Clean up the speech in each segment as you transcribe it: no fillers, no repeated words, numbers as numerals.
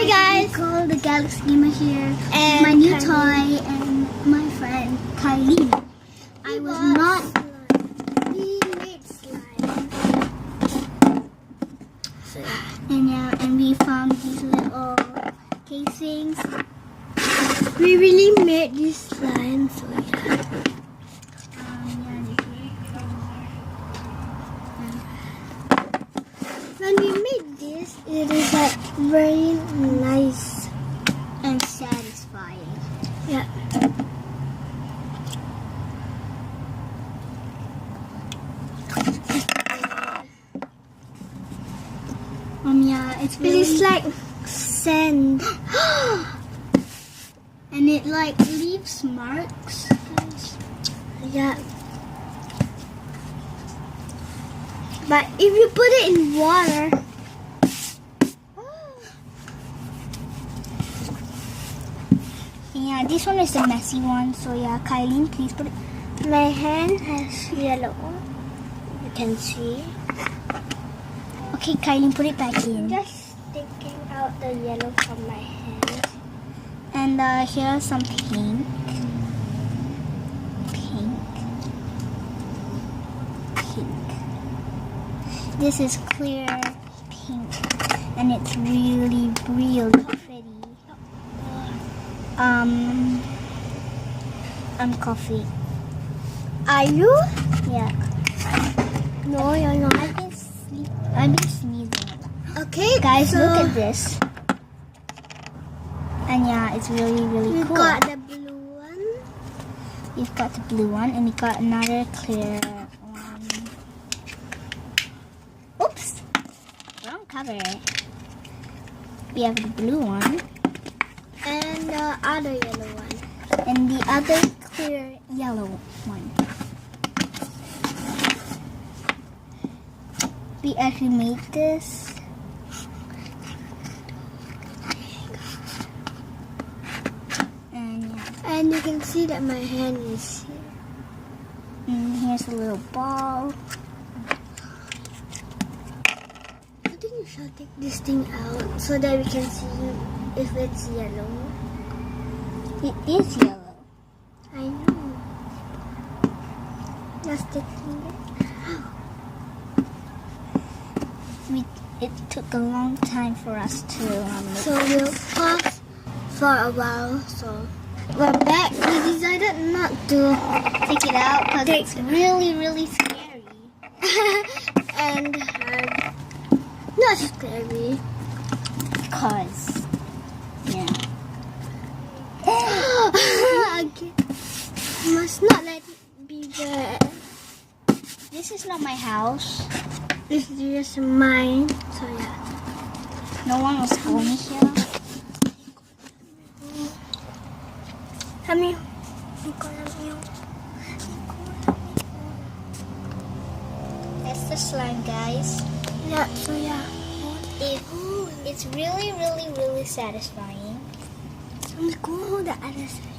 Hi guys! Nicole, the Galaxy Gamer here. And my new Kylie. toy and my friend Kylie. I was not. We made slime. So And we found these little casings. we really made this slime. So yeah. When we made this, it is like very nice And satisfying. Yeah. Yeah, it's It really. is like sand. And it like leaves marks. Guys. Yeah. But if you put it in water, Yeah, this one is the messy one. So yeah, Kylie, please put it. my hand has yellow. You can see. Okay, Kylie, put it back in. Just taking out the yellow from my hand. And here's some pink. Pink. This is clear pink. And it's really, really pretty. I'm coffee. Are you? Yeah. No, you're not. I've been sneezing a lot. Okay, Guys, so look at this. And yeah, it's really, really we cool. got the blue one. You've got the blue one, and you got another clear one. Oops, wrong cover. We have the blue one, And the other yellow one. and the other clear yellow one. We actually made this. And yeah, And you can see that my hand is here. and here's a little ball. I think you should take this thing out so that we can see if it's yellow. It is yellow. I know. Just taking it. It took a long time for us to make So we'll pause for a while. So we're back. We decided not to take it out because it's really, really scary. and not scary. Because, yeah. Okay. Must not let it be there. This is not my house. This is just mine. So yeah. No one was home here. Kami. That's the slime, guys. Yeah. So yeah. It's really, really, really satisfying. Nicole, the other side.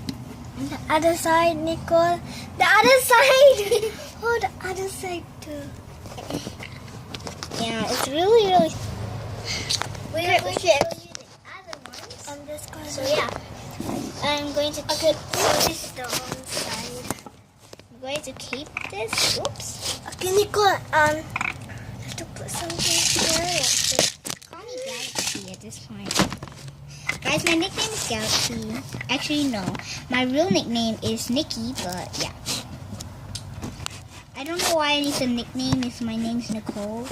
The other side, Nicole. The other side. Oh, the other side too. Yeah, it's really, really. We're going to show you the other ones. On this corner. So yeah, I'm going to Okay, keep. so this is the wrong side. I'm going to keep this. Oops. Okay, Nicole. Have to put something here. Like this. Call me Galaxy at this point. Guys, my nickname is Galaxy. Actually, no. My real nickname is Nikki, but yeah. I don't know why I need a nickname if my name's Nicole.